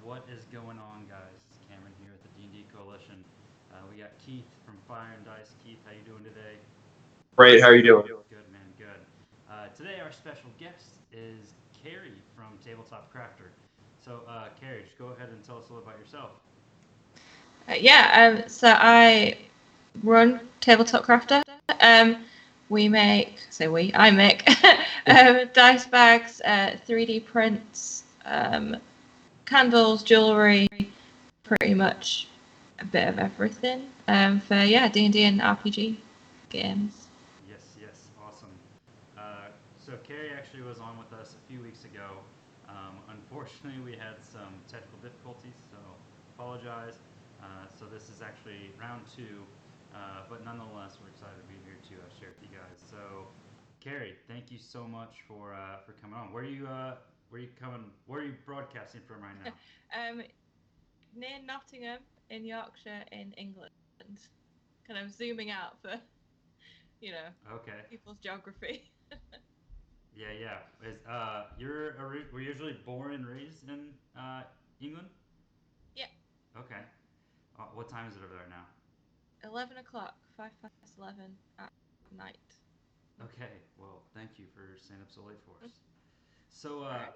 What is going on, guys? It's Cameron here with the D&D Coalition. We got Keith from Fire and Dice. Keith, how you doing today? Great. How are you doing? Good, man. Good. Today, our special guest is Kerry from Tabletop Crafter. So, Kerry, just go ahead and tell us a little about yourself. So I run Tabletop Crafter. I make dice bags, 3D prints, candles, jewelry, pretty much a bit of everything. For D&D and RPG games. Yes, yes, awesome. So Kerry actually was on with us a few weeks ago. Unfortunately, we had some technical difficulties, so apologize. So this is actually round two, but nonetheless, we're excited to be here to share with you guys. So, Kerry, thank you so much for coming on. Where are you coming? Where are you broadcasting from right now? Near Nottingham in Yorkshire in England. Kind of zooming out for, Okay. people's geography. Yeah, yeah. Were you usually born and raised in England? Yeah. Okay. What time is it over there now? 11 o'clock, 5 past 11 at night. Okay. Well, thank you for staying up so late for us. So, All right.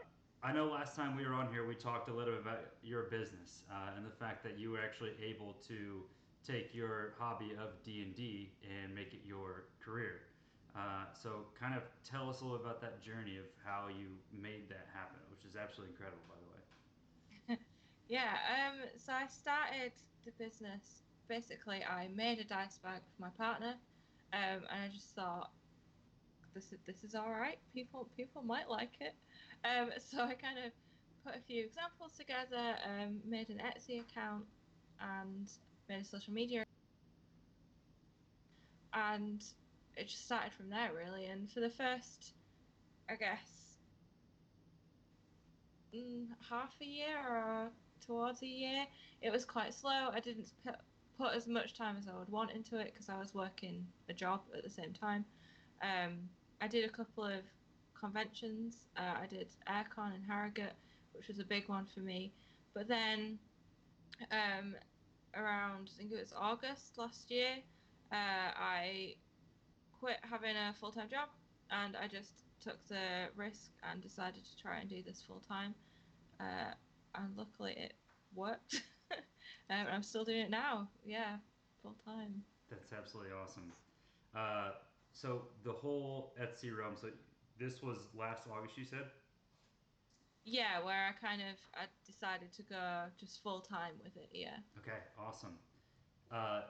I know last time we were on here, we talked a little bit about your business and the fact that you were actually able to take your hobby of D&D and make it your career. So, kind of tell us a little about that journey of how you made that happen, which is absolutely incredible, by the way. Yeah, so I started the business. Basically, I made a dice bag for my partner, and I just thought this is all right. People might like it. So I kind of put a few examples together, made an Etsy account, and made a social media, and it just started from there really. And for the first, I guess, half a year or towards a year, it was quite slow. I didn't put as much time as I would want into it because I was working a job at the same time. Um, I did a couple of conventions. I did Aircon in Harrogate, which was a big one for me. But then um, around, I think it was August last year, I quit having a full time job and I just took the risk and decided to try and do this full time. Uh, and luckily it worked. I'm still doing it now. Yeah, full time. That's absolutely awesome. Uh, so, the whole Etsy realm, so this was last August, you said? Yeah, where I decided to go just full time with it. Yeah. Okay, awesome.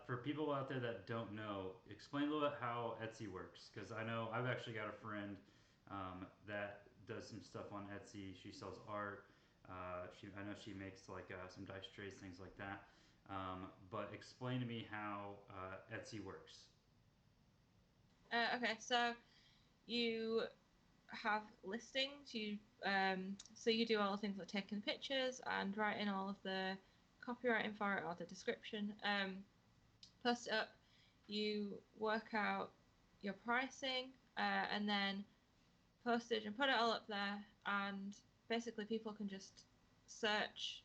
For people out there that don't know, explain a little bit how Etsy works. Because I know I've actually got a friend that does some stuff on Etsy. She sells art. I know she makes like some dice trays, things like that. But explain to me how Etsy works. Okay, so you have listings. So you do all the things like taking pictures and writing all of the copywriting for it or the description. Post it up. You work out your pricing, and then postage and put it all up there. And basically, people can just search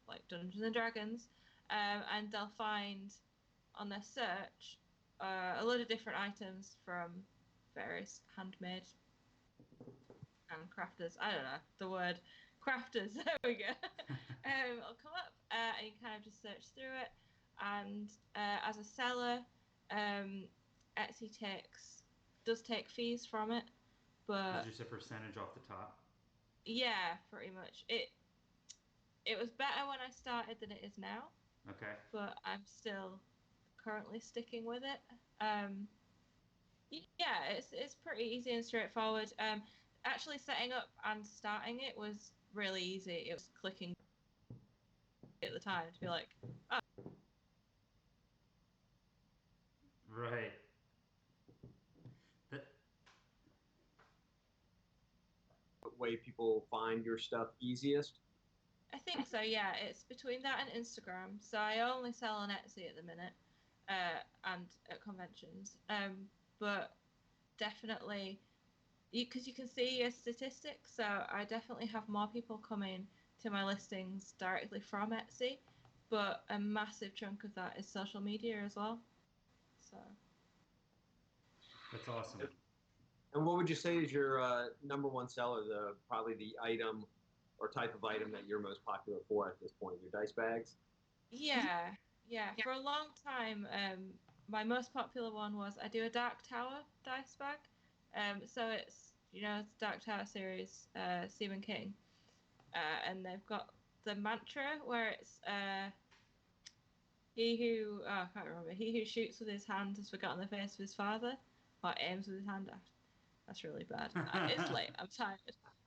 like Dungeons and Dragons, and they'll find on their search a load of different items from various handmade and crafters. I don't know the word crafters. There we go. It'll come up, and you can kind of just search through it. And as a seller, um, Etsy does take fees from it, Is but just a percentage off the top? yeah, pretty much. It was better when I started than it is now, Okay. but I'm still currently sticking with it. Um, yeah, it's pretty easy and straightforward. Actually setting up and starting it was really easy. It was clicking at the time to be like, oh, Right. That, Way people find your stuff easiest. I think so. Yeah, it's between that and Instagram. So I only sell on Etsy at the minute, and at conventions. But definitely, because you can see your statistics. So I definitely have more people coming to my listings directly from Etsy, but a massive chunk of that is social media as well. So That's awesome. And what would you say is your number one seller, probably the item or type of item that you're most popular for at this point? Your dice bags? yeah. For a long time, my most popular one was I do a Dark Tower dice bag. So it's it's Dark Tower series, Stephen King, and they've got the mantra where it's I can't remember. He who shoots with his hand has forgotten the face of his father, or aims with his hand. That's really bad. It's late. I'm tired.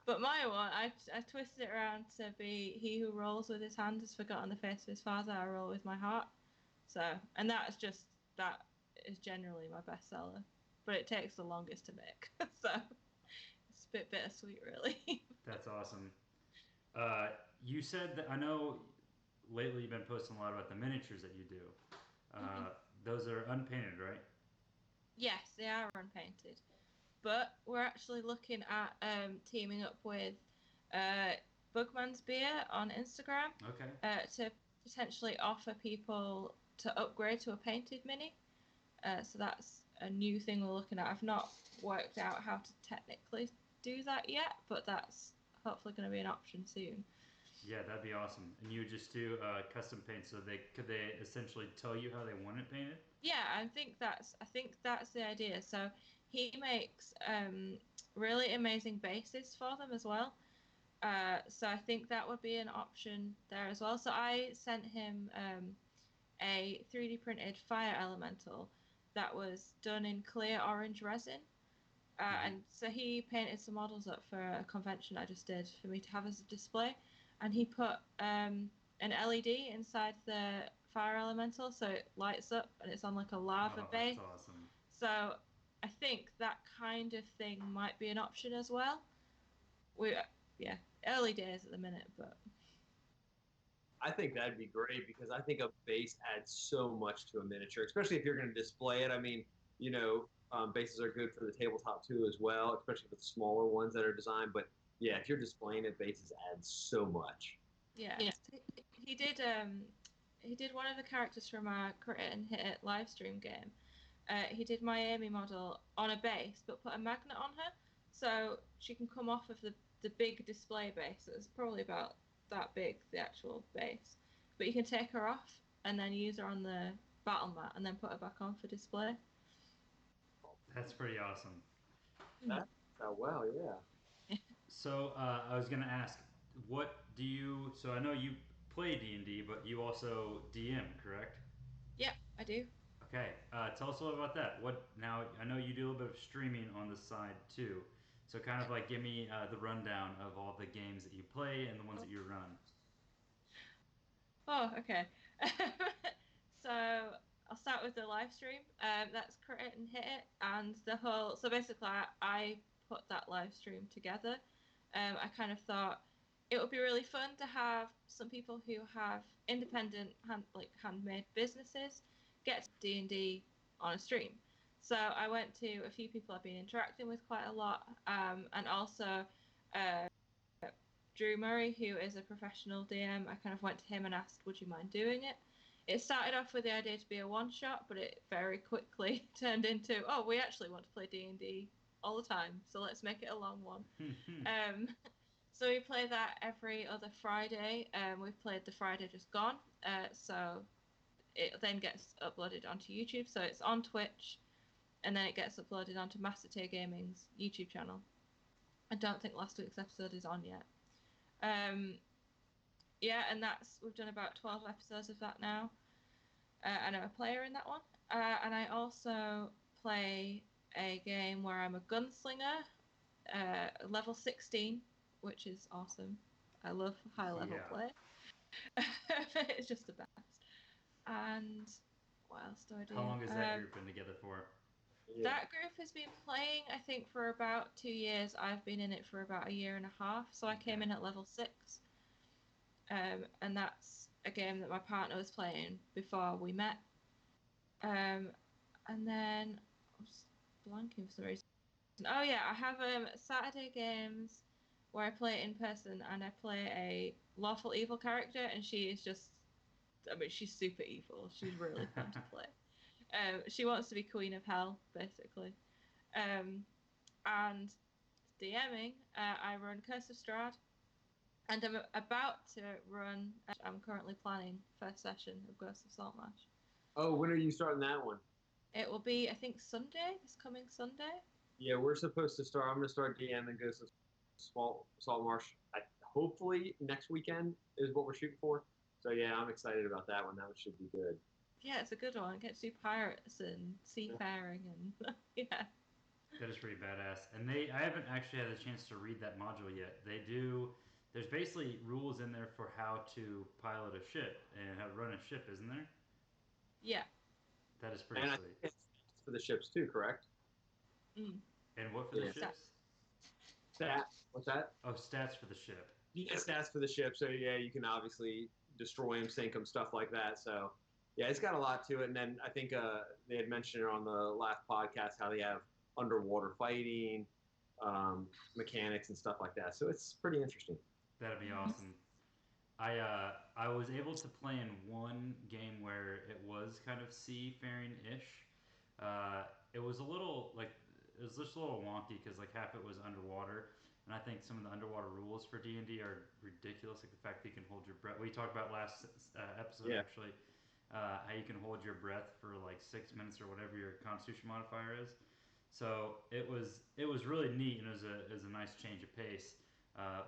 But my one, I twisted it around to be he who rolls with his hand has forgotten the face of his father. I roll with my heart. So, and that is generally my bestseller, but it takes the longest to make. So it's a bit bittersweet, really. That's awesome. You said that I know lately you've been posting a lot about the miniatures that you do. Those are unpainted, right? Yes, they are unpainted, but we're actually looking at teaming up with Bugman's Beer on Instagram to potentially offer people to upgrade to a painted mini. So that's a new thing we're looking at. I've not worked out how to technically do that yet, but that's hopefully going to be an option soon. Yeah, that'd be awesome. And you just do custom paint, so could they essentially tell you how they want it painted? Yeah, I think that's the idea. So he makes really amazing bases for them as well. So I think that would be an option there as well. So I sent him a 3D printed fire elemental that was done in clear orange resin. And so he painted some models up for a convention I just did for me to have as a display. And he put an LED inside the fire elemental so it lights up and it's on like a lava base. That's awesome. So I think that kind of thing might be an option as well. Early days at the minute, but I think that'd be great because I think a base adds so much to a miniature, especially if you're going to display it. I mean, bases are good for the tabletop too as well, especially for the smaller ones that are designed. But yeah, if you're displaying it, bases add so much. Yeah. He did one of the characters from our Crit It and Hit It live stream game. He did my Amy model on a base, but put a magnet on her, so she can come off of the big display base. It's probably about that big, the actual base. But you can take her off and then use her on the battle mat and then put her back on for display. That's pretty awesome. That's well, yeah. So I was gonna ask, what do you? So I know you play D&D, but you also DM, correct? Yep, I do. Okay, tell us a little about that. What now? I know you do a little bit of streaming on the side too, so kind of like give me the rundown of all the games that you play and the ones that you run. Oh, okay. So I'll start with the live stream. That's Crit It and Hit It, and the whole. So basically, I put that live stream together. I kind of thought it would be really fun to have some people who have independent handmade businesses get D&D on a stream. So I went to a few people I've been interacting with quite a lot, and also Drew Murray, who is a professional DM. I kind of went to him and asked, would you mind doing it? It started off with the idea to be a one-shot, but it very quickly turned into, oh, we actually want to play D&D all the time, so let's make it a long one. So we play that every other Friday. We've played the Friday just gone, so it then gets uploaded onto YouTube. So it's on Twitch, and then it gets uploaded onto Master Tier Gaming's YouTube channel. I don't think last week's episode is on yet. And we've done about 12 episodes of that now. And I'm a player in that one. And I also play a game where I'm a gunslinger, level 16, which is awesome. I love high level play. It's just the best. And what else do I do? How long has that group been together for? Yeah. That group has been playing, I think, for about 2 years. I've been in it for about 1.5 years. So I came in at level 6. And that's a game that my partner was playing before we met. And then I was blanking for some reason. Oh yeah, I have Saturday games where I play it in person, and I play a lawful evil character, and she is just, I mean, she's super evil. She's really fun to play. She wants to be Queen of Hell, basically. And DMing, I run Curse of Strahd, and I'm about to run. I'm currently planning first session of Ghost of Saltmarsh. Oh, when are you starting that one? It will be, I think, Sunday. This coming Sunday. Yeah, we're supposed to start. I'm going to start DM and Ghost of Saltmarsh. Hopefully next weekend is what we're shooting for. So yeah, I'm excited about that one. That one should be good. Yeah, it's a good one. Get to do pirates and seafaring and yeah. That is pretty badass. And I haven't actually had a chance to read that module yet. There's basically rules in there for how to pilot a ship and how to run a ship, isn't there? Yeah. That is pretty And I sweet. think it's for the ships too, correct? Mm. And what for the ships? What's that? Oh, stats for the ship. Yeah, stats for the ship. So yeah, you can obviously destroy them, sink them, stuff like that. So yeah, it's got a lot to it. And then I think they had mentioned it on the last podcast how they have underwater fighting mechanics and stuff like that. So it's pretty interesting. That'd be awesome. I was able to play in one game where it was kind of seafaring-ish. It was just a little wonky because like half it was underwater, and I think some of the underwater rules for D&D are ridiculous. Like the fact that you can hold your breath. We talked about last episode actually, how you can hold your breath for like 6 minutes or whatever your Constitution modifier is. So it was really neat, and it was a nice change of pace.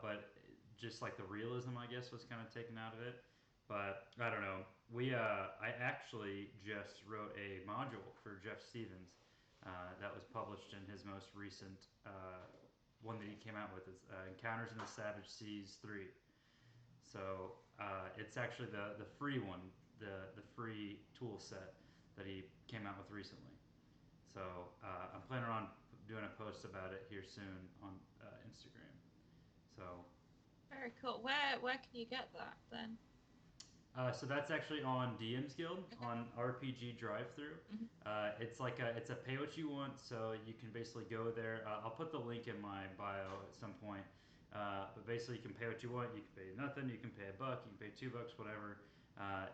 But just like the realism, I guess, was kind of taken out of it. But I don't know. I actually just wrote a module for Jeff Stevens that was published in his most recent one that he came out with is Encounters in the Savage Seas 3. So it's actually the free one, the free tool set that he came out with recently. So I'm planning on doing a post about it here soon on Instagram. So Very cool. Where can you get that then? so that's actually on DM's Guild on RPG Drive-Thru. Mm-hmm. It's a pay what you want, so you can basically go there. I'll put the link in my bio at some point. But basically, you can pay what you want. You can pay nothing. You can pay $1. You can pay $2, whatever,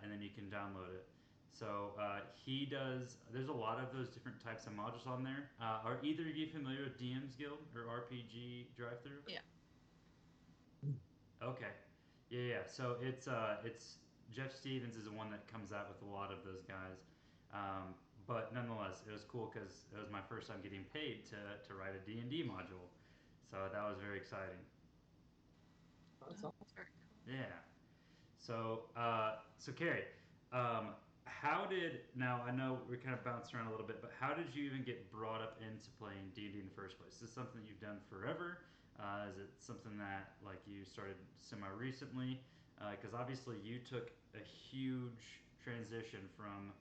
and then you can download it. So he does. There's a lot of those different types of modules on there. Are either of you familiar with DM's Guild or RPG Drive-Thru? Yeah. Okay. Yeah. So it's Jeff Stevens is the one that comes out with a lot of those guys. But nonetheless, it was cool because it was my first time getting paid to write a D&D module. So that was very exciting. That's awesome. Very cool. Yeah. So, Kerry, now I know we're kind of bouncing around a little bit, but how did you even get brought up into playing D&D in the first place? Is this something that you've done forever? Is it something that like you started semi-recently? Because obviously you took a huge transition from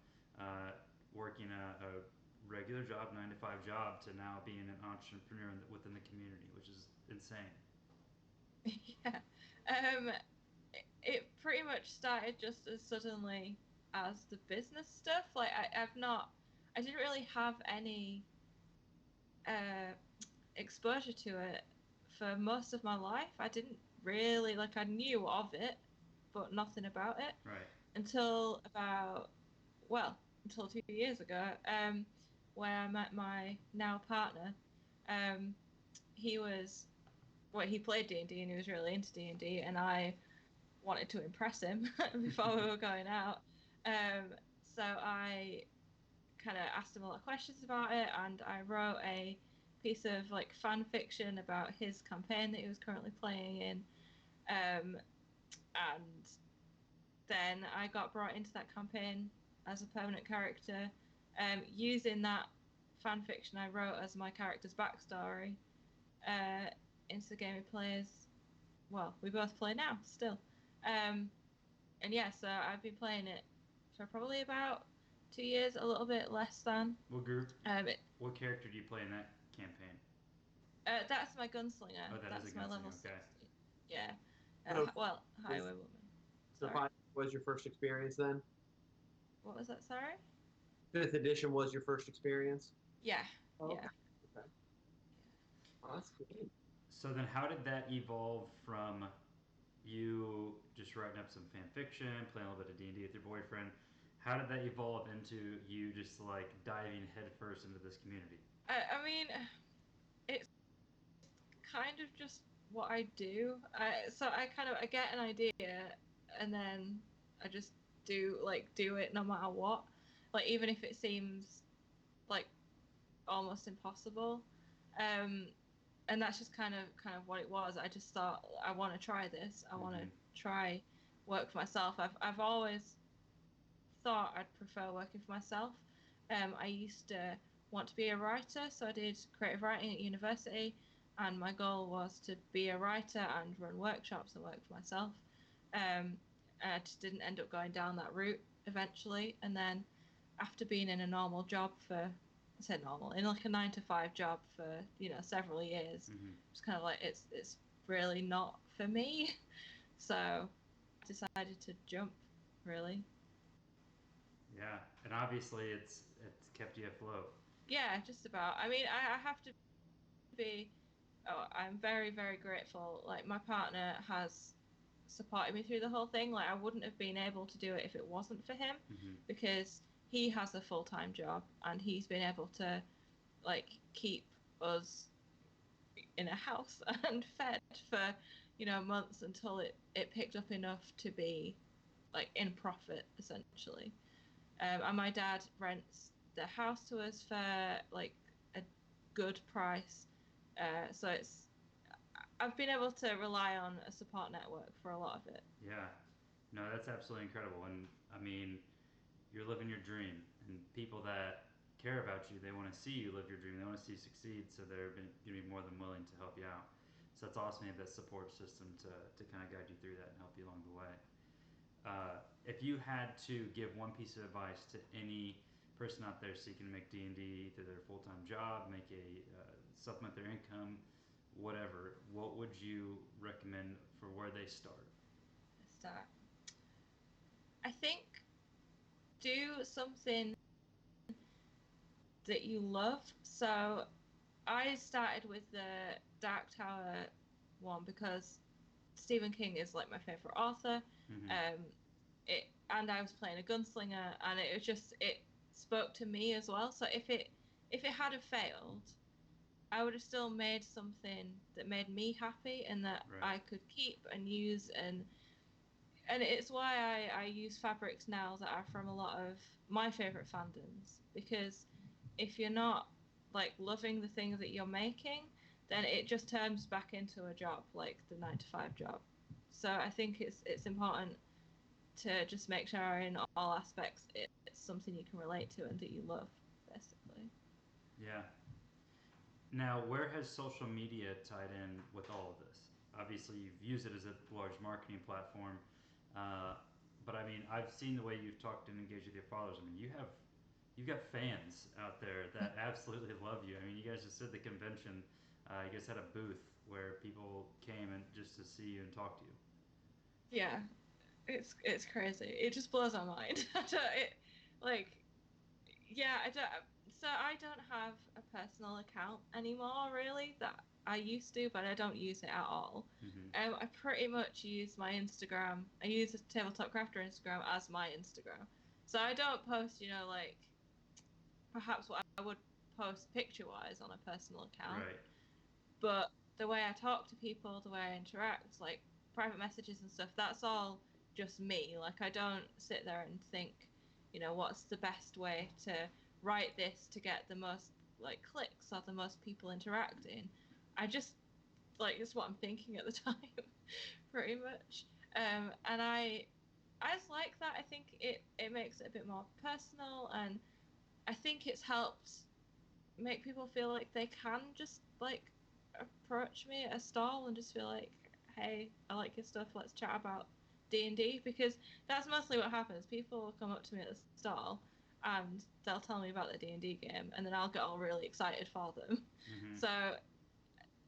working a regular job, 9-to-5 job, to now being an entrepreneur within the community, which is insane. Yeah. It pretty much started just as suddenly as the business stuff. Like I didn't really have any exposure to it for most of my life. I didn't really I knew of it, but nothing about it. Right. Until 2 years ago, where I met my now partner. He played D&D and he was really into D&D, and I wanted to impress him before we were going out. So I kind of asked him a lot of questions about it, and I wrote a piece of fan fiction about his campaign that he was currently playing in. And then I got brought into that campaign as a permanent character, using that fan fiction I wrote as my character's backstory into the game we both play now still. And yeah, so I've been playing it for probably about 2 years, a little bit less than. What group? What character do you play in that campaign? That's my gunslinger. Oh, that's is a my gunslinger. level Okay. 60. Yeah. Highwaywoman. So 5 was your first experience then? What was that? Sorry. 5th edition was your first experience? Yeah. Oh, yeah. Okay. Oh, that's good. So then, how did that evolve from you just writing up some fan fiction, playing a little bit of D&D with your boyfriend? How did that evolve into you just like diving headfirst into this community? I mean, it's kind of just what I do. I get an idea and then I just do it no matter what. Like even if it seems like almost impossible. Um, and that's just kind of what it was. I just thought I want to try this. I want to try work for myself. I've always thought I'd prefer working for myself. I used to want to be a writer, so I did creative writing at university, and my goal was to be a writer and run workshops and work for myself. Um, and I just didn't end up going down that route eventually. And then after being in a normal job for, I said normal, in like a 9 to 5 job for several years, it's kind of like it's really not for me. So I decided to jump, really. Yeah, and obviously it's kept you afloat. Yeah, just about. I mean, I have to be. Oh, I'm very, very grateful. Like my partner has supported me through the whole thing. Like I wouldn't have been able to do it if it wasn't for him, because he has a full-time job and he's been able to like keep us in a house and fed for months until it picked up enough to be like in profit essentially. And my dad rents the house to us for like a good price. So I've been able to rely on a support network for a lot of it. Yeah, no, that's absolutely incredible. And I mean, you're living your dream, and people that care about you, they want to see you live your dream. They want to see you succeed, so they're going to be more than willing to help you out. So that's awesome to have that support system to kind of guide you through that and help you along the way. If you had to give one piece of advice to any person out there seeking to make D&D either their full-time job, make a supplement their income, whatever, what would you recommend for where they start? Start. I think do something that you love. So I started with the Dark Tower one because Stephen King is like my favorite author. Um, and I was playing a gunslinger, and it spoke to me as well. So if it had have failed, I would have still made something that made me happy and that Right. I could keep and use, and it's why I use fabrics now that are from a lot of my favorite fandoms, because if you're not like loving the things that you're making, then it just turns back into a job, like the 9 to 5 job. So I think it's important to just make sure in all aspects it's something you can relate to and that you love, basically. Yeah. Now, where has social media tied in with all of this? Obviously, you've used it as a large marketing platform, uh, but I mean, I've seen the way you've talked and engaged with your followers. I mean, you've got fans out there that absolutely love you. I mean, you guys just did the convention. You guys had a booth where people came and just to see you and talk to you. Yeah, it's crazy. It just blows my mind. Like yeah, I don't. So I don't have a personal account anymore, really. That I used to, but I don't use it at all. I pretty much use my Instagram. I use the Tabletop Crafter Instagram as my Instagram. So I don't post, like perhaps what I would post picture-wise on a personal account. Right. But the way I talk to people, the way I interact, like private messages and stuff, that's all just me. Like I don't sit there and think, what's the best way to write this to get the most like clicks or the most people interacting. I just like it's what I'm thinking at the time, pretty much. And I just like that. I think it makes it a bit more personal, and I think it's helped make people feel like they can just like approach me at a stall and just feel like, hey, I like your stuff, let's chat about D&D, because that's mostly what happens. People will come up to me at the stall and they'll tell me about the D&D game, and then I'll get all really excited for them. So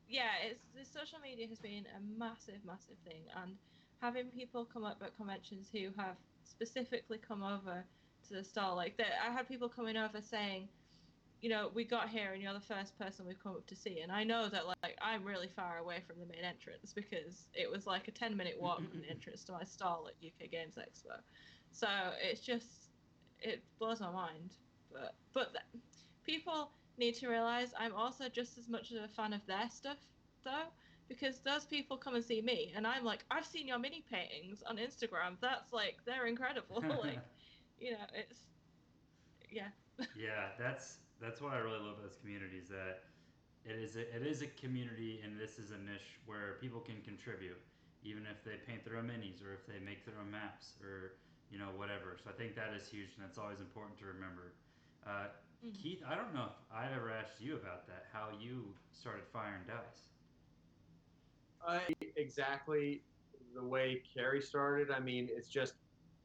yeah, it's the social media has been a massive, massive thing, and having people come up at conventions who have specifically come over to the stall, like that, I had people coming over saying, we got here and you're the first person we've come up to see. And I know that, like, I'm really far away from the main entrance because it was like a 10-minute walk from the entrance to my stall at UK Games Expo. So it's just, it blows my mind. But people need to realize I'm also just as much of a fan of their stuff, though, because those people come and see me, and I'm like, I've seen your mini paintings on Instagram. That's like, they're incredible. Like, it's, yeah. Yeah, that's what I really love about this community is that it is a community, and this is a niche where people can contribute, even if they paint their own minis or if they make their own maps or whatever. So I think that is huge, and that's always important to remember. Keith, I don't know if I ever asked you about that, how you started firing dice. Exactly the way Kerry started. I mean, it's just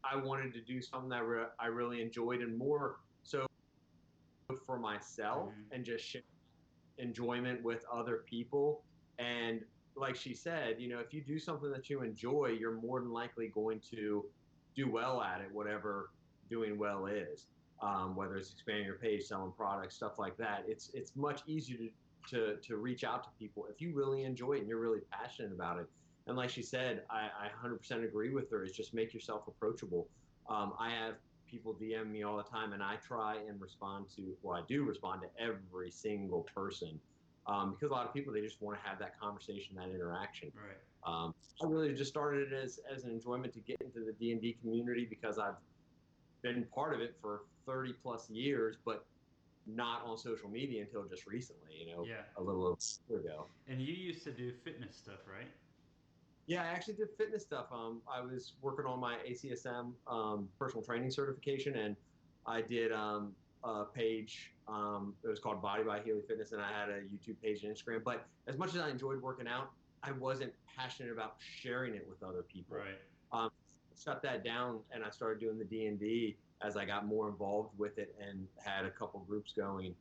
I wanted to do something that I really enjoyed, and more so for myself, and just share enjoyment with other people. And like she said, if you do something that you enjoy, you're more than likely going to do well at it, whatever doing well is. Whether it's expanding your page, selling products, stuff like that. It's much easier to reach out to people if you really enjoy it and you're really passionate about it. And like she said, I 100% agree with her. Is just make yourself approachable. I have people DM me all the time, and I try and respond to, well, I do respond to every single person, because a lot of people, they just want to have that conversation, that interaction. Right. I really just started it as an enjoyment to get into the D&D community because I've been part of it for 30 plus years, but not on social media until just recently, Yeah. a little over a year ago. And you used to do fitness stuff, right? Yeah, I actually did fitness stuff. I was working on my ACSM personal training certification, and I did a page. It was called Body by Healy Fitness, and I had a YouTube page and Instagram. But as much as I enjoyed working out, I wasn't passionate about sharing it with other people. Right. Shut that down, and I started doing the D&D as I got more involved with it, and had a couple groups going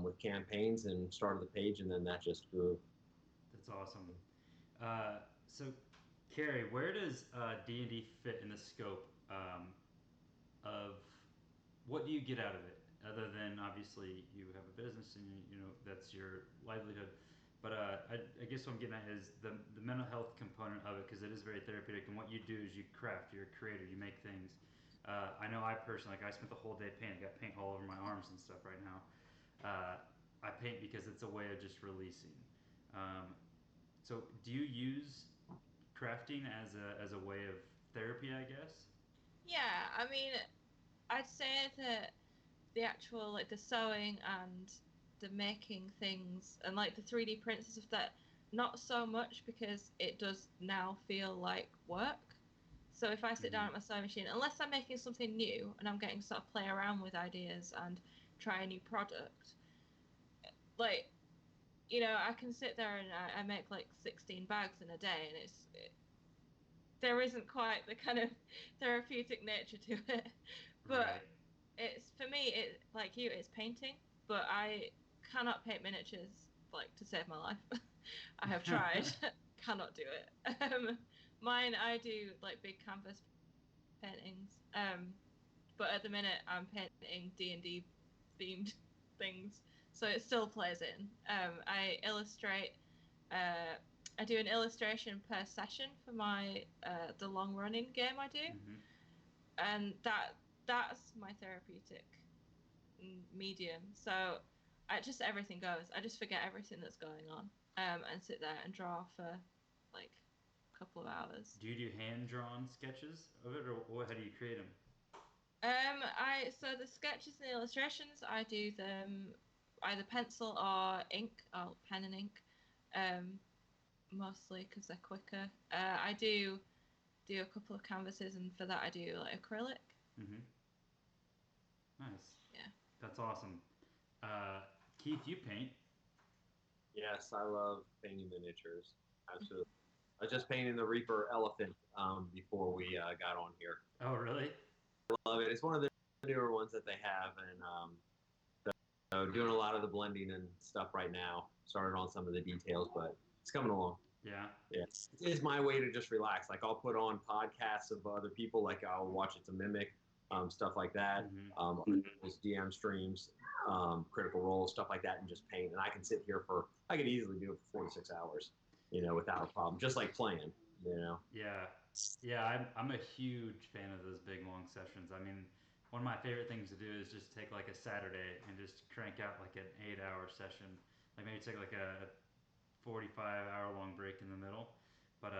with campaigns, and started the page, and then that just grew. That's awesome. So, Kerry, where does D&D fit in the scope of what do you get out of it? Other than obviously you have a business and that's your livelihood, but I guess what I'm getting at is the mental health component of it, because it is very therapeutic. And what you do is you craft, you're a creator, you make things. I know I personally, I spent the whole day painting. I got paint all over my arms and stuff right now. I paint because it's a way of just releasing. So do you use crafting as a way of therapy, I guess? Yeah, I mean, I'd say that the actual, like, the sewing and the making things and like the 3D prints and stuff, that not so much, because it does now feel like work. So if I sit down at my sewing machine, unless I'm making something new and I'm getting to sort of play around with ideas and try a new product, like, I can sit there and I make like 16 bags in a day, and there isn't quite the kind of therapeutic nature to it. But Right. it's, for me, it, like you, it's painting, but I cannot paint miniatures, like, to save my life. I have tried, cannot do it. Mine, I do like big canvas paintings, but at the minute I'm painting D&D themed things, so it still plays in. I illustrate. I do an illustration per session for my the long running game I do, and that's my therapeutic medium. So just everything goes. I just forget everything that's going on, and sit there and draw for like a couple of hours. Do you do hand drawn sketches of it, or how do you create them? So the sketches and the illustrations, I do them either pencil or ink, or pen and ink, mostly because they're quicker. I do a couple of canvases, and for that I do like acrylic. Nice. Yeah. That's awesome. Keith, you paint. Yes, I love painting miniatures. Absolutely. I was just painting the Reaper elephant before we got on here. Oh, really? I love it. It's one of the newer ones that they have, and so doing a lot of the blending and stuff right now. Started on some of the details, but it's coming along. Yeah. It's my way to just relax. Like, I'll put on podcasts of other people. Like, I'll watch It's a Mimic, stuff like that. DM streams, Critical Role, stuff like that, and just paint. And I can sit here I could easily do it for 4 to 6 hours, without a problem, just like playing, Yeah, yeah, I'm a huge fan of those big long sessions. I mean, one of my favorite things to do is just take like a Saturday and just crank out like an 8-hour session. Like maybe take like a 45-hour long break in the middle. But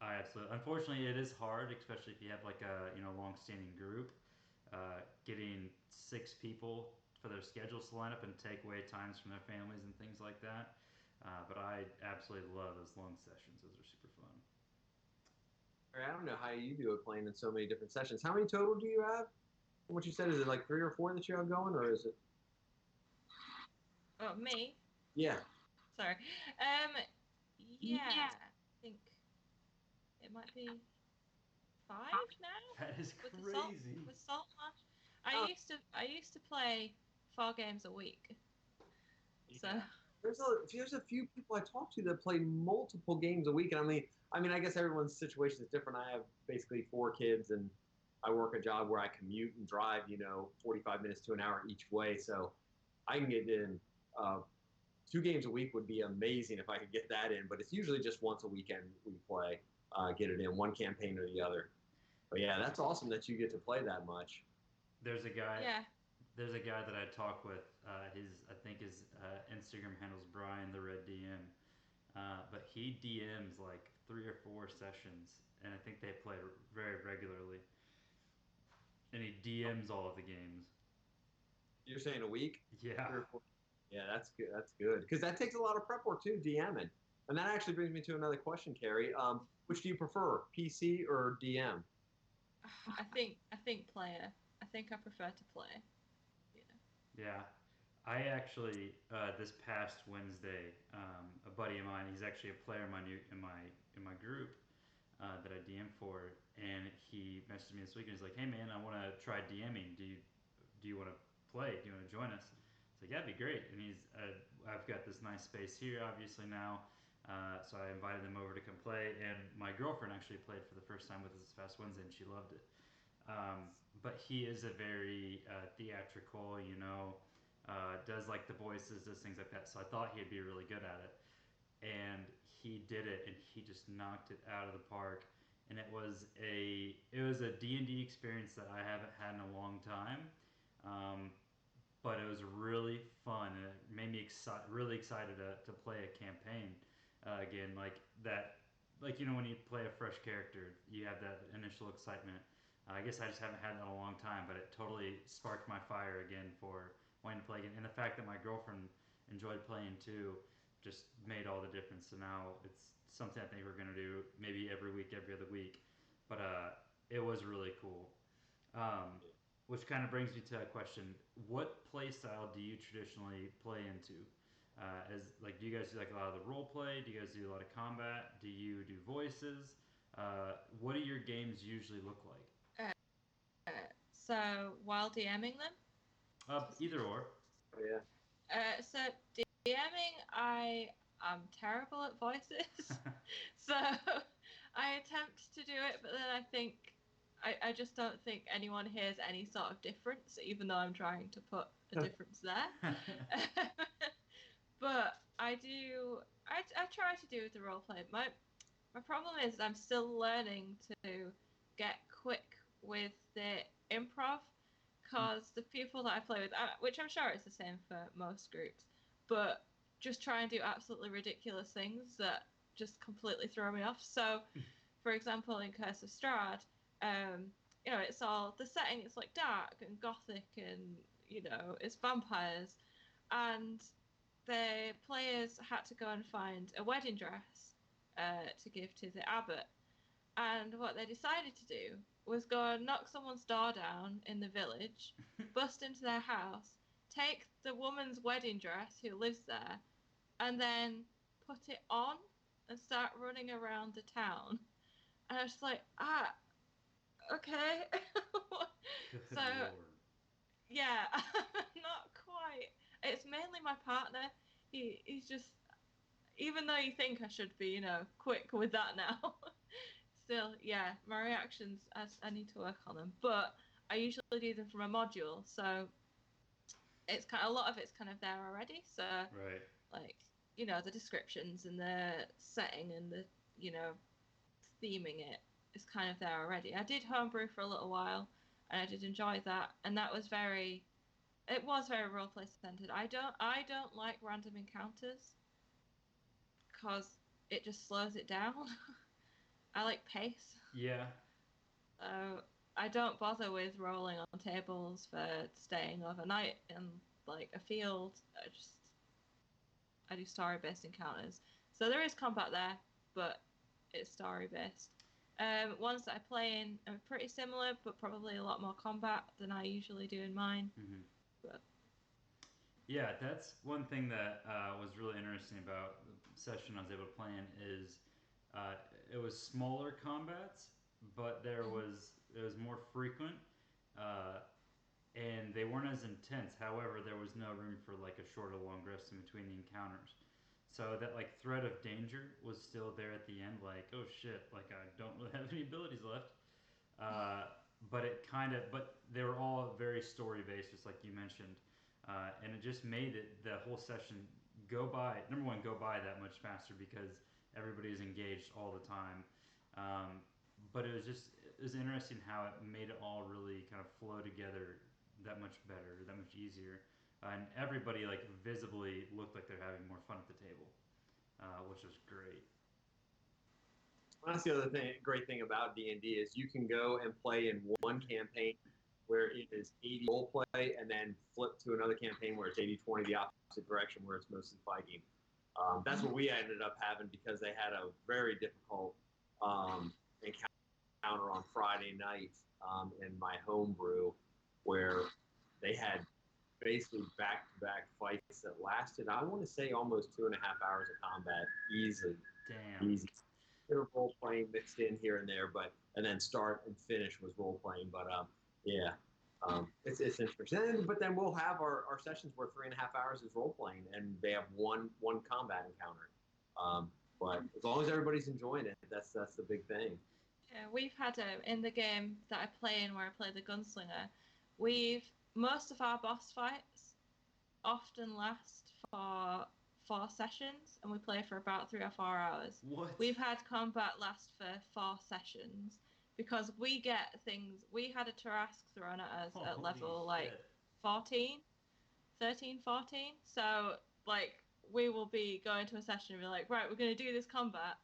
I absolutely, unfortunately, it is hard, especially if you have like a long-standing group. Getting 6 people for their schedules to line up and take away times from their families and things like that. But I absolutely love those long sessions. Those are super fun. I don't know how you do it playing in so many different sessions. How many total do you have? What you said, is it like 3 or 4 that you have going, or is it? Oh, me? Yeah. Sorry. Yeah. I think it might be 5 now. That is with crazy. With Salt Marsh. I used to play 4 games a week. So There's a few people I talk to that play multiple games a week, and I mean, I guess everyone's situation is different. I have basically 4 kids, and I work a job where I commute and drive, 45 minutes to an hour each way. So I can get in 2 games a week would be amazing if I could get that in. But it's usually just once a weekend we play, get it in one campaign or the other. But yeah, that's awesome that you get to play that much. There's a guy. yeah. There's a guy that I talk with. I think his Instagram handle's Brian the Red DM. But he DMs like 3 or 4 sessions, and I think they play very regularly. And he DMs all of the games. You're saying a week? Yeah. 3 or 4? Yeah, that's good. That's good because that takes a lot of prep work too, DMing. And that actually brings me to another question, Kerry. Which do you prefer, PC or DM? I think player. I think I prefer to play. Yeah. I actually this past Wednesday, a buddy of mine, he's actually a player in my group that I DM for, and he messaged me this week and he's like, "Hey man, I want to try DMing. Do you want to play? Do you want to join us?" It's like, "Yeah, that'd be great." And I've got this nice space here, obviously now, so I invited him over to come play, and my girlfriend actually played for the first time with us this past Wednesday, and she loved it. But he is a very theatrical, does like the voices, does things like that. So I thought he'd be really good at it, and he did it, and he just knocked it out of the park. And it was a D&D experience that I haven't had in a long time, but it was really fun, and it made me really excited to play a campaign again, like that. Like when you play a fresh character, you have that initial excitement. I guess I just haven't had that in a long time, but it totally sparked my fire again for wanting to play again. And the fact that my girlfriend enjoyed playing too just made all the difference. So now it's something I think we're going to do maybe every week, every other week. But it was really cool. Which kind of brings me to a question. What play style do you traditionally play into? Do you guys do like a lot of the role play? Do you guys do a lot of combat? Do you do voices? What do your games usually look like? So while DMing them? Either or. Oh, yeah. So DMing, I am terrible at voices. So I attempt to do it, but then I think I just don't think anyone hears any sort of difference, even though I'm trying to put a difference there. But I try to do the role play. My problem is I'm still learning to get quick with the improv, because the people that I play with, which I'm sure is the same for most groups, but just try and do absolutely ridiculous things that just completely throw me off. So, for example, in Curse of Strahd, it's all the setting. It's like dark and gothic, and it's vampires, and the players had to go and find a wedding dress to give to the abbot. And what they decided to do was go and knock someone's door down in the village, bust into their house, take the woman's wedding dress who lives there, and then put it on and start running around the town. And I was just like, okay. So, Lord. yeah, not quite. It's mainly my partner. He's just, even though you think I should be, quick with that now, still, yeah, my reactions, I need to work on them. But I usually do them from a module, so it's a lot of it's kind of there already. So Right. like, you know, the descriptions and the setting and the, you know, theming it is kind of there already. I did homebrew for a little while, and I did enjoy that, and that was it was very roleplay centered. I don't like random encounters because it just slows it down. I like pace. Yeah. So I don't bother with rolling on tables for staying overnight in like a field. I do story based encounters. So there is combat there, but it's story based. Ones that I play in are pretty similar, but probably a lot more combat than I usually do in mine. Mm-hmm. But Yeah, that's one thing that was really interesting about the session I was able to play in is uh, it was smaller combats, but it was more frequent, uh, and they weren't as intense. However, there was no room for like a short or long rest in between the encounters. So that like threat of danger was still there at the end. Like, oh shit, like I don't really have any abilities left. Uh, but they were all very story based, just like you mentioned, and it just made the whole session go by that much faster because everybody's engaged all the time. Um, but it was interesting how it made it all really kind of flow together that much better, that much easier, and everybody like visibly looked like they're having more fun at the table, which was great. That's the other great thing about D&D is you can go and play in one campaign where it is 80 role play, and then flip to another campaign where it's 80-20, the opposite direction, where it's mostly fighting. That's what we ended up having because they had a very difficult encounter on Friday night in my homebrew, where they had basically back-to-back fights that lasted, I want to say, almost 2.5 hours of combat, easily. Damn. Easy. Bit of role playing mixed in here and there, and then start and finish was role playing. But yeah, it's interesting. But then we'll have our sessions where 3.5 hours is role playing, and they have one combat encounter. But as long as everybody's enjoying it, that's the big thing. yeah, we've had in the game that I play in where I play the gunslinger, most of our boss fights often last for 4 sessions, and we play for about 3 or 4 hours. What? We've had combat last for 4 sessions because we get things. We had a Tarask thrown at us at level like 14, 13, 14. So like we will be going to a session and be like, right, we're going to do this combat,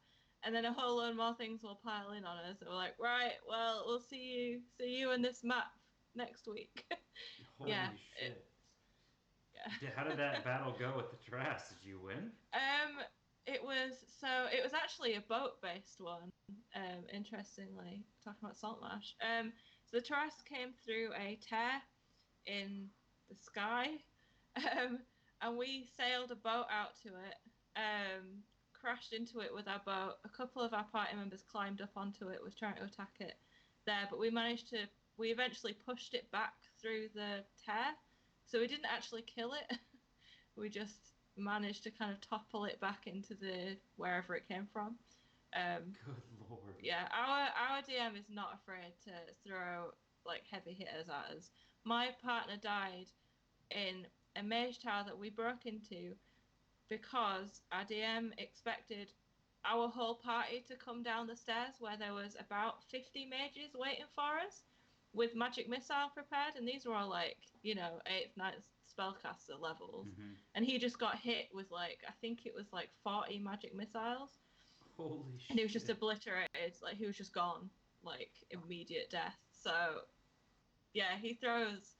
and then a whole load more things will pile in on us. And we're like, right, well, we'll see you in this map next week. Holy yeah, shit. yeah. How did that battle go with the Trask? Did you win? It was actually a boat-based one. Interestingly, talking about Saltmarsh. So the Tarask came through a tear in the sky, and we sailed a boat out to it. Crashed into it with our boat. A couple of our party members climbed up onto it, was trying to attack it there, but we eventually pushed it back through the tear, so we didn't actually kill it. We just managed to kind of topple it back into the wherever it came from. Good lord. Yeah, our DM is not afraid to throw like heavy hitters at us. My partner died in a mage tower that we broke into because our DM expected our whole party to come down the stairs where there was about 50 mages waiting for us with magic missile prepared, and these were all like, you know, 8th, 9th spellcaster levels. Mm-hmm. And he just got hit with like, I think it was like 40 magic missiles. Holy shit. And he was just obliterated, like he was just gone, like immediate death. So yeah, he throws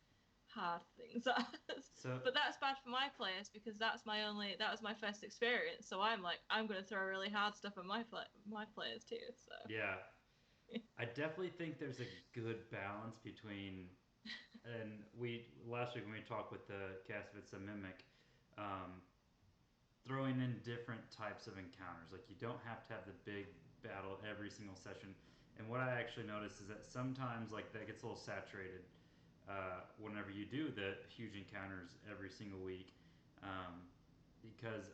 hard things at us. But that's bad for my players because that was my first experience. So I'm like, I'm gonna throw really hard stuff at my players too. So yeah, I definitely think there's a good balance between, and we last week when we talked with the cast, if it's a mimic, um, throwing in different types of encounters. Like you don't have to have the big battle every single session. And what I actually noticed is that sometimes like that gets a little saturated whenever you do the huge encounters every single week. Because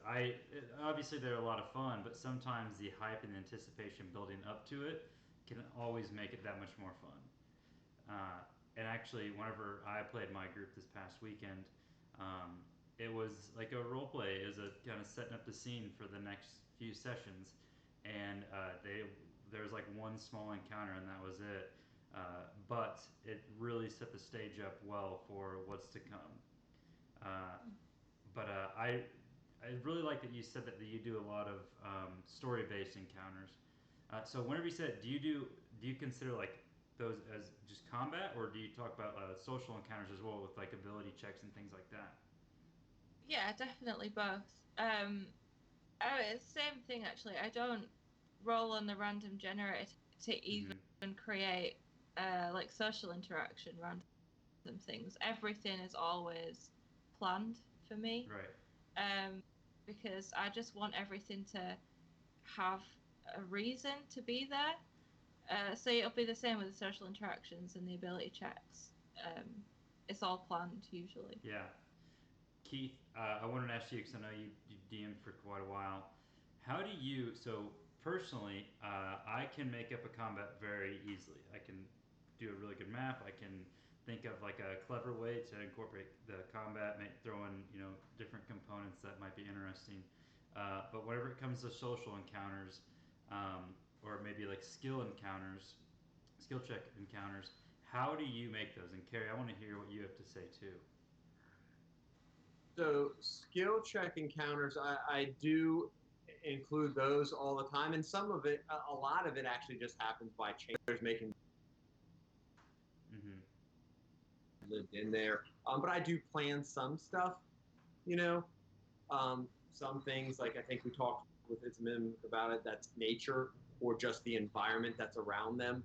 obviously they're a lot of fun, but sometimes the hype and the anticipation building up to it can always make it that much more fun. and actually, whenever I played my group this past weekend, um, it was like a role play. It was a kind of setting up the scene for the next few sessions, and there was like one small encounter, and that was it. But it really set the stage up well for what's to come. Uh, but I really like that you said that you do a lot of story-based encounters. So whenever you said, do you consider like those as just combat, or do you talk about social encounters as well with like ability checks and things like that? Yeah, definitely both. It's the same thing actually. I don't roll on the random generator to even Mm-hmm. create like social interaction random things. Everything is always planned for me. Right. Um, because I just want everything to have a reason to be there. So it'll be the same with the social interactions and the ability checks. It's all planned usually. Yeah. Keith, I wanted to ask you because I know you DM'd for quite a while. How do you, so personally, I can make up a combat very easily. I can do a really good map. I can think of like a clever way to incorporate the combat, throw in, different components that might be interesting. But whenever it comes to social encounters, or maybe like skill check encounters, how do you make those? And Kerry, I want to hear what you have to say too. So skill check encounters, I do include those all the time, and some of it, a lot of it actually just happens by changers making Mm-hmm. lived in there. But I do plan some stuff, you know, some things like I think we talked with Itzmin about it. That's nature or just the environment that's around them,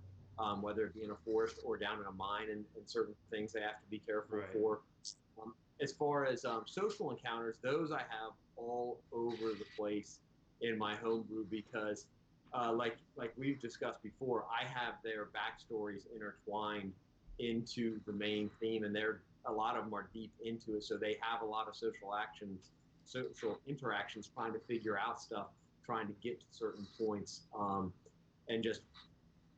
whether it be in a forest or down in a mine, and certain things they have to be careful Right. for. As far as social encounters, those I have all over the place in my homebrew because, like we've discussed before, I have their backstories intertwined into the main theme, and a lot of them are deep into it, so they have a lot of social interactions, trying to figure out stuff, trying to get to certain points, and just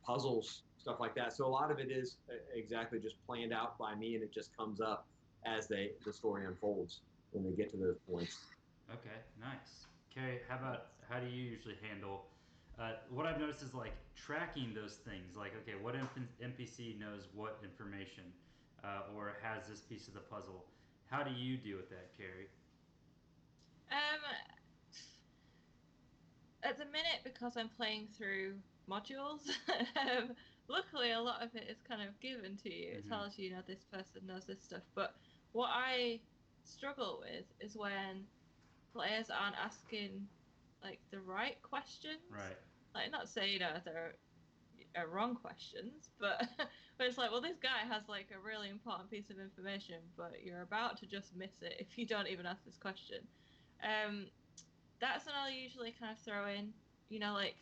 puzzles, stuff like that. So a lot of it is exactly just planned out by me, and it just comes up as the story unfolds when they get to those points. Okay, nice. Carrie, how do you usually handle? What I've noticed is like tracking those things. Like, okay, what NPC knows what information, or has this piece of the puzzle? How do you deal with that, Carrie? Um, at the minute, because I'm playing through modules, um, luckily a lot of it is kind of given to you. It Mm-hmm. tells you, this person knows this stuff. But what I struggle with is when players aren't asking like the right questions. Right. Like, not saying they're wrong questions, but but it's like, well, this guy has like a really important piece of information, but you're about to just miss it if you don't even ask this question. Um, that's when I'll usually kind of throw in, like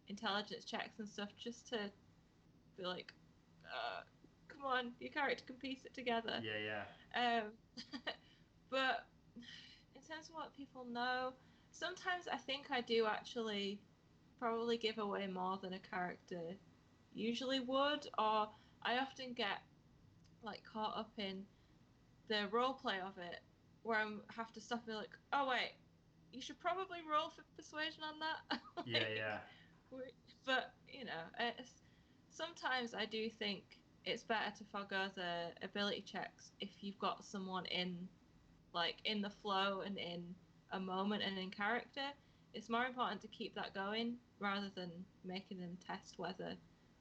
intelligence checks and stuff, just to be like, come on, your character can piece it together. Yeah, yeah. Um, but in terms of what people know, sometimes I think I do actually probably give away more than a character usually would, or I often get like caught up in the role play of it where I have to stop and be like, oh wait, you should probably roll for persuasion on that. Yeah, Like, yeah. but sometimes I do think it's better to forgo the ability checks if you've got someone in the flow and in a moment and in character. It's more important to keep that going rather than making them test whether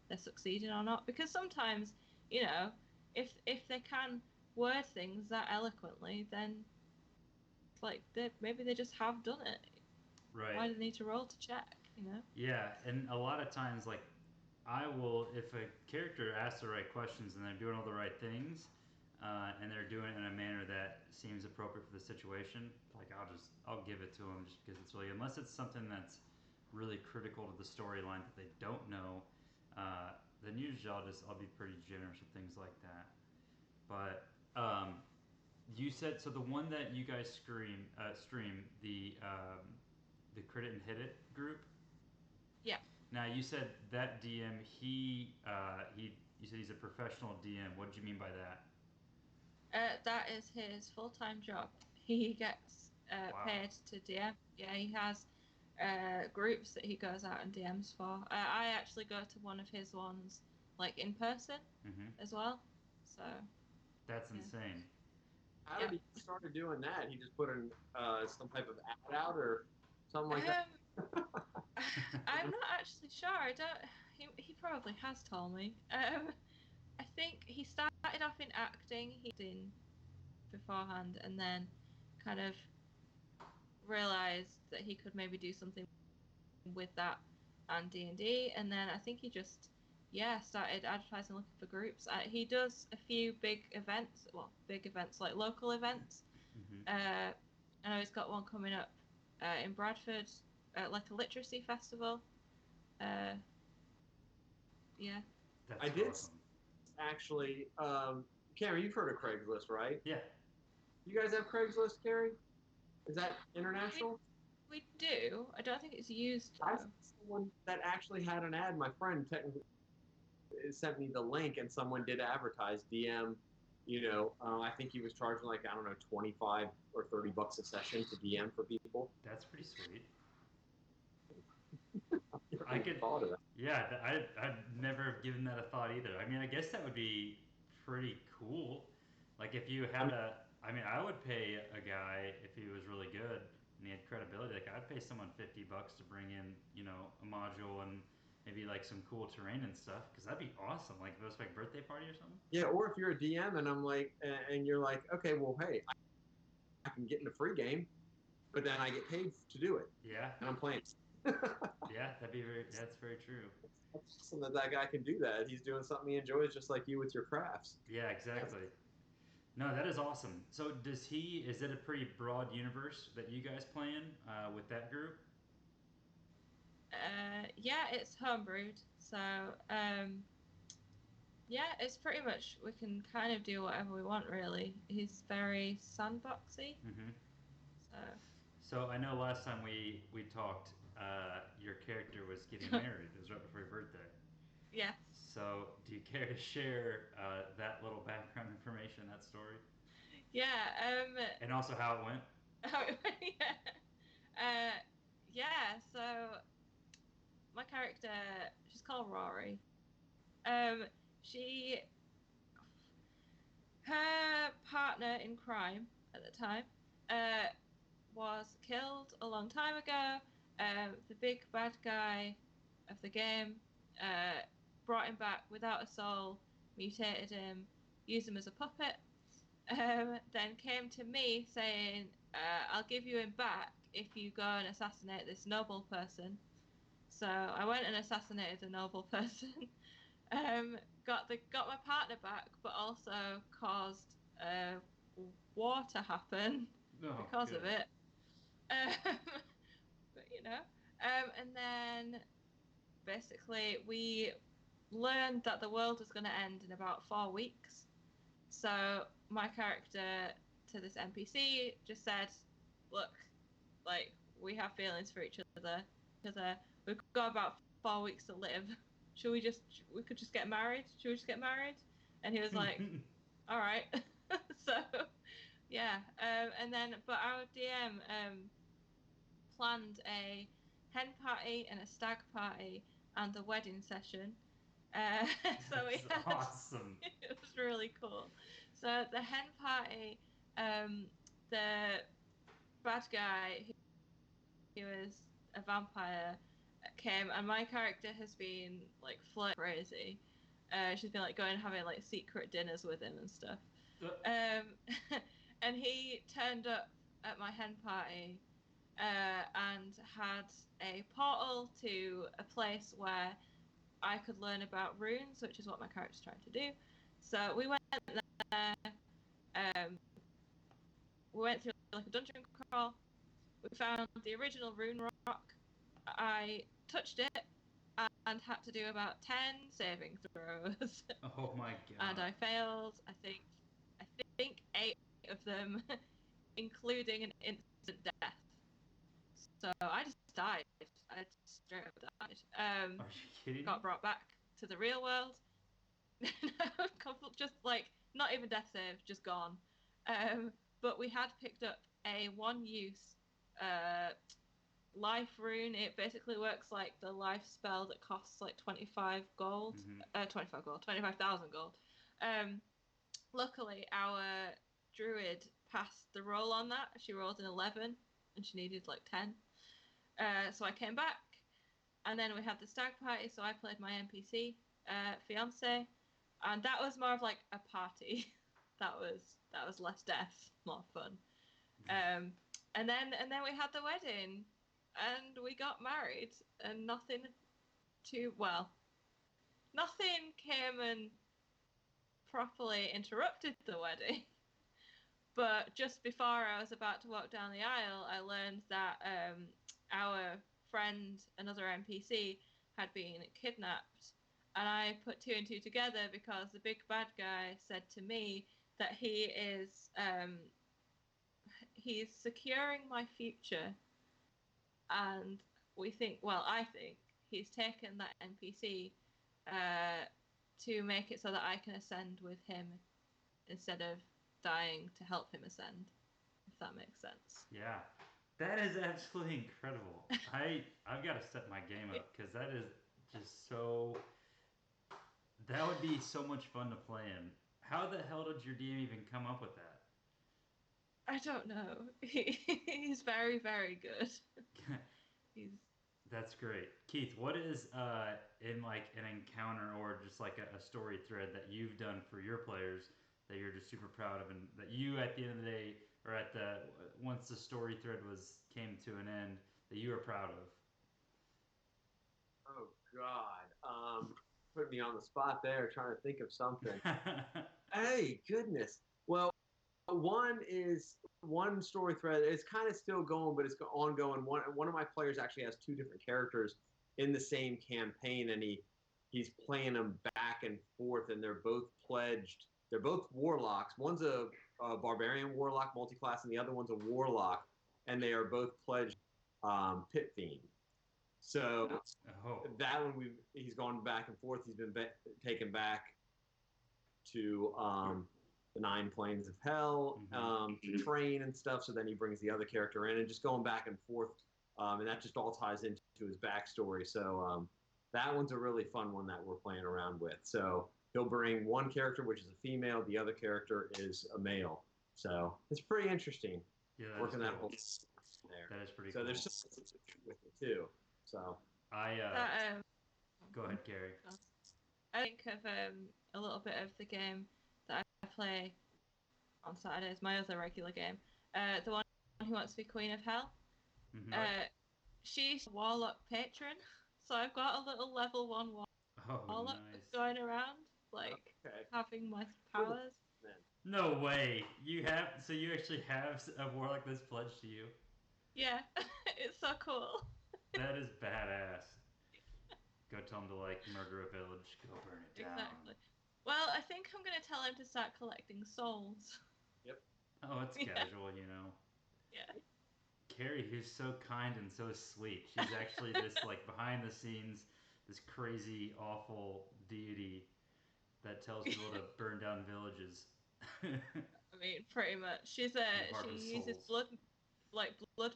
they're succeeding or not. Because sometimes, if they can word things that eloquently, then like maybe they just have done it. Right. Why do they need to roll to check? Yeah, and a lot of times, like, I will, if a character asks the right questions and they're doing all the right things, and they're doing it in a manner that seems appropriate for the situation, like I'll give it to them just because it's really, unless it's something that's really critical to the storyline that they don't know, then usually I'll be pretty generous with things like that. But you said so the one that you guys stream the crit it and hit it group. Yeah. Now you said that DM he you said he's a professional DM. What did you mean by that? That is his full-time job. He gets Wow. paid to DM. Yeah, he has groups that he goes out and DMs for. I actually go to one of his ones, like in person Mm-hmm. as well. So That's Yeah. insane. How did he started doing that? He just put in some type of ad out or something like that. I'm not actually sure. I don't. He probably has told me. I think he started off in acting. He did beforehand, and then kind of realized that he could maybe do something with that and D, and then I think he just started advertising, looking for groups. He does a few big events, like local events. Mm-hmm. I know he's got one coming up in Bradford, like a literacy festival. Yeah. That's I did awesome. actually. Kerry, you've heard of Craigslist, right? Yeah. You guys have Craigslist, Kerry? Is that international? We do. I don't think it's used I though. saw someone that actually had an ad. My friend technically sent me the link, and someone did advertise DM. I think he was charging like, I don't know, 25 or $30 a session to DM for people. That's pretty sweet. I could thought of that. Yeah, I'd never have given that a thought either. I mean, I guess that would be pretty cool. Like if you had I would pay a guy if he was really good and he had credibility. Like I'd pay someone $50 to bring in, a module and maybe like some cool terrain and stuff, because that'd be awesome. Like if it was like birthday party or something. Yeah, or if you're a DM and I'm like, and you're like, okay, well, hey, I can get in a free game, but then I get paid to do it, Yeah, and I'm playing. yeah, that's very true. That's awesome that guy can do that. He's doing something he enjoys, just like you with your crafts. Yeah, exactly. No, that is awesome. So is it a pretty broad universe that you guys play in with that group? Yeah, it's homebrewed. So yeah, it's pretty much, we can kind of do whatever we want really. He's very sandboxy. Mm-hmm. So So I know last time we talked, your character was getting married. It was right before your birthday. yes. So do you care to share that little background information, that story, Yeah. and also how it went? Yeah. Yeah. So my character, she's called Rory. Um, she, her partner in crime at the time, uh, was killed a long time ago. The big bad guy of the game brought him back without a soul, mutated him, used him as a puppet, then came to me saying, I'll give you him back if you go and assassinate this noble person. So I went and assassinated a noble person, got my partner back, but also caused war to happen Oh, because of good. it. But and then basically we learned that the world was going to end in about 4 weeks. So my character to this NPC just said, "Look, like we have feelings for each other because we've got about 4 weeks to live. We could just get married? Should we just get married?" And he was like, "All right." So yeah, but our DM planned a hen party and a stag party and a wedding session. So we That's had awesome. it was really cool. So the hen party, the bad guy who was a vampire came, and my character has been like flirt crazy. She's been like going having like secret dinners with him and stuff. Um, and he turned up at my hen party and had a portal to a place where I could learn about runes, which is what my character's trying to do. So we went there. Um, we went through like a dungeon crawl. We found the original rune rock. I touched it and had to do about 10 saving throws. Oh my And god. I failed, I think 8 of them, including an instant death. So I just died. I just straight up died. Are you kidding me? Got brought back to the real world. Just like not even death save, just gone. But we had picked up a one-use life rune. It basically works like the life spell that costs like 25 gold, 25,000 gold. Luckily, our druid passed the roll on that. She rolled an 11, and she needed like 10. So I came back, and then we had the stag party. So I played my NPC fiance, and that was more of like a party. that was less death, more fun. And then we had the wedding, and we got married, and nothing came and properly interrupted the wedding. But just before I was about to walk down the aisle, I learned that our friend, another NPC, had been kidnapped. And I put two and two together because the big bad guy said to me that he's securing my future. And I think he's taken that NPC to make it so that I can ascend with him instead of dying to help him ascend, if that makes sense. Yeah, that is absolutely incredible. I've got to step my game up because that is just so. That would be so much fun to play in. How the hell did your DM even come up with that? I don't know. He's very, very good. That's great. Keith, what is in like an encounter or just like a story thread that you've done for your players that you're just super proud of, and that you at the end of the day, or once the story thread came to an end, that you are proud of? Oh God, put me on the spot there, trying to think of something. Hey, goodness. Well, one story thread. It's kind of still going, but it's ongoing. One of my players actually has two different characters in the same campaign, and he's playing them back and forth, and they're both pledged. They're both warlocks. One's a barbarian warlock multi-class, and the other one's a warlock, and they are both pledged pit fiend. So that one he's gone back and forth. He's been taken back to the 9 planes of hell to train and stuff. So then he brings the other character in, and just going back and forth, and that just all ties into his backstory. So that one's a really fun one that we're playing around with. So he'll bring one character, which is a female. The other character is a male. So it's pretty interesting. Yeah, working cool. that whole there. That is pretty so cool. There's some with it too. So go ahead, Kerry. I think of a little bit of the game that I play on Saturdays, my other regular game. The one who wants to be Queen of Hell. She's a warlock patron, so I've got a little level 1 warlock going around, having my powers. No way! You actually have a warlock that's pledged to you? Yeah, it's so cool. That is badass. Go tell him to murder a village, go burn it down. Exactly. Well, I think I'm going to tell him to start collecting souls. Yep. Oh, it's casual, you know. Yeah. Kerry, who's so kind and so sweet. She's actually this behind the scenes, this crazy, awful deity that tells people to burn down villages. I mean, pretty much. She uses blood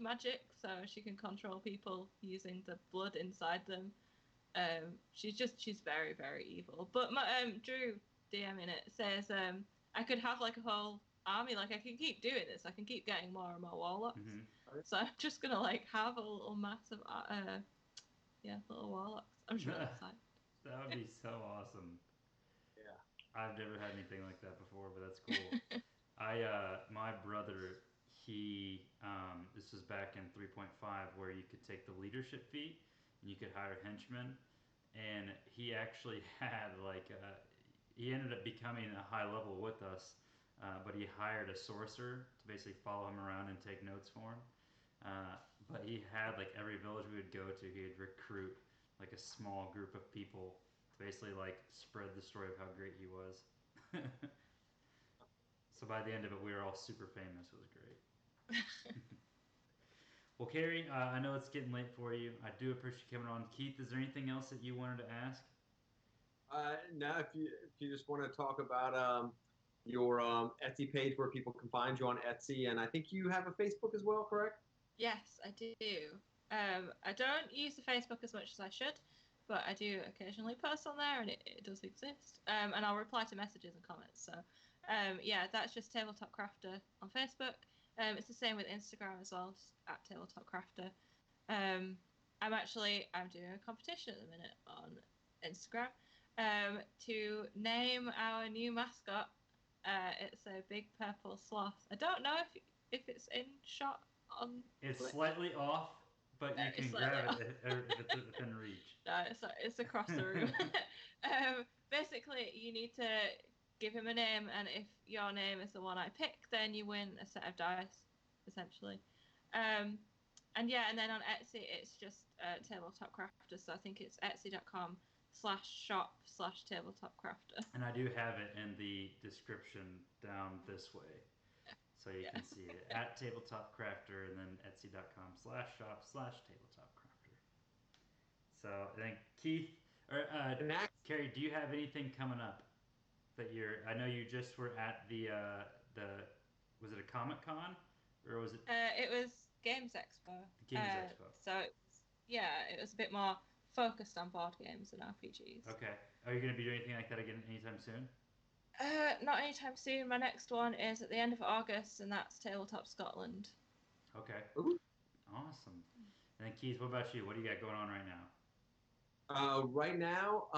magic, so she can control people using the blood inside them. She's very, very evil. But my Drew DM in it says I could have a whole army. I can keep doing this. I can keep getting more and more warlocks. So I'm just gonna have a little mass of little warlocks. I'm sure that's excited. That would be so awesome. Yeah. I've never had anything like that before, but that's cool. My brother, this was back in 3.5 where you could take the leadership feat and you could hire henchmen, and he actually had he ended up becoming a high level with us, but he hired a sorcerer to basically follow him around and take notes for him. But he had every village we would go to, he would recruit a small group of people to basically spread the story of how great he was. So by the end of it, we were all super famous. It was great. Well, Kerry, I know it's getting late for you. I do appreciate you coming on. Keith, is there anything else that you wanted to ask? Now, if you just want to talk about your Etsy page where people can find you on Etsy, and I think you have a Facebook as well, correct? Yes, I do. I don't use the Facebook as much as I should, but I do occasionally post on there, and it does exist. And I'll reply to messages and comments. So, yeah, that's just Tabletop Crafter on Facebook. It's the same with Instagram as well, just at Tabletop Crafter. I'm doing a competition at the minute on Instagram to name our new mascot. It's a big purple sloth. I don't know if it's in shot on. It's slightly off, but you can grab it if it's within reach. No, it's across the room. Basically, you need to give him a name, and if your name is the one I pick, then you win a set of dice, essentially. And then on Etsy, it's just Tabletop Crafter. So I think it's etsy.com/shop/Tabletop Crafter. And I do have it in the description down this way. So you can see it at Tabletop Crafter and then etsy.com/shop/Tabletop Crafter. So I think Keith or Kerry, do you have anything coming up that I know you just were at the was it a Comic Con or was it? It was Games Expo. Games Expo. So it was a bit more focused on board games and RPGs. Okay. Are you going to be doing anything like that again anytime soon? Not anytime soon. My next one is at the end of August, and that's Tabletop Scotland. Okay. Ooh. Awesome. And then Keith, what about you? What do you got going on right now? Right now,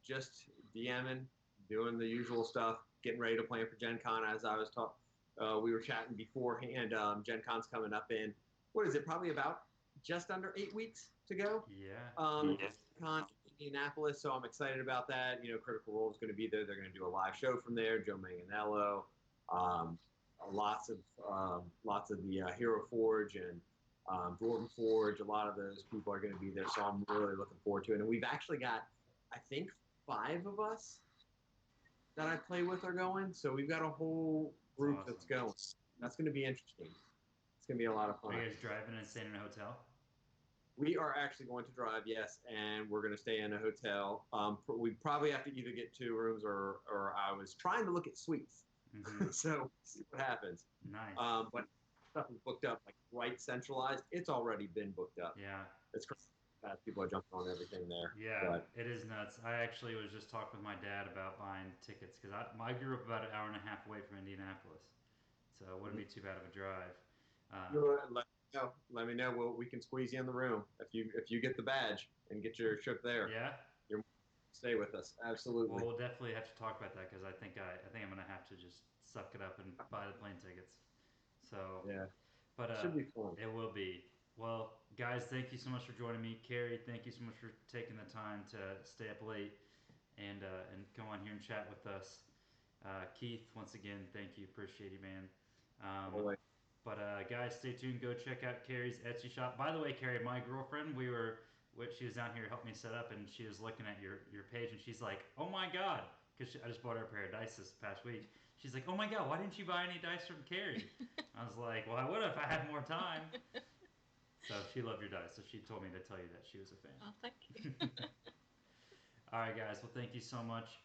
just DMing, doing the usual stuff, getting ready to plan for Gen Con. As I was talking, we were chatting beforehand. Gen Con's coming up in, what is it? Probably about just under 8 weeks to go. Yeah. Con Indianapolis, so I'm excited about that. Critical Role is going to be there. They're going to do a live show from there. Joe Manganiello, lots of the Hero Forge and Dwarven Forge. A lot of those people are going to be there, so I'm really looking forward to it. And we've actually got, I think, 5 of us that I play with are going. So we've got a whole group that's going. That's going to be interesting. It's going to be a lot of fun. Are you guys driving and staying in a hotel? We are actually going to drive, yes, and we're going to stay in a hotel. We probably have to either get 2 rooms or I was trying to look at suites. Mm-hmm. So see what happens. Nice. But stuff is booked up, like right centralized. It's already been booked up. Yeah. It's crazy. People are jumping on everything there. Yeah, it is nuts. I actually was just talking with my dad about buying tickets because I grew up about an hour and a half away from Indianapolis, so it wouldn't be too bad of a drive. Let me know. We can squeeze you in the room if you get the badge and get your trip there. Yeah. Stay with us. Absolutely. Well, we'll definitely have to talk about that because I think I'm gonna have to just suck it up and buy the plane tickets. So yeah, but it should be fun. It will be. Well, guys, thank you so much for joining me. Kerry, thank you so much for taking the time to stay up late and come on here and chat with us. Keith, once again, thank you. Appreciate you, man. But guys, stay tuned. Go check out Kerry's Etsy shop. By the way, Kerry, my girlfriend, she was down here helping me set up, and she was looking at your page, and she's like, "Oh my god!" Because I just bought her a pair of dice this past week. She's like, "Oh my god, why didn't you buy any dice from Kerry?" I was like, "Well, I would have if I had more time." So she loved your dice, so she told me to tell you that she was a fan. Oh, thank you. All right, guys. Well, thank you so much.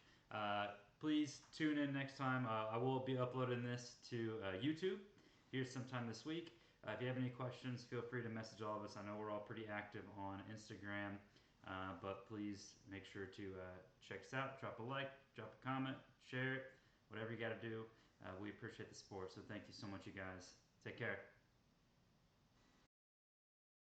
Please tune in next time. I will be uploading this to YouTube here sometime this week. If you have any questions, feel free to message all of us. I know we're all pretty active on Instagram, but please make sure to check us out. Drop a like, drop a comment, share it, whatever you got to do. We appreciate the support, so thank you so much, you guys. Take care.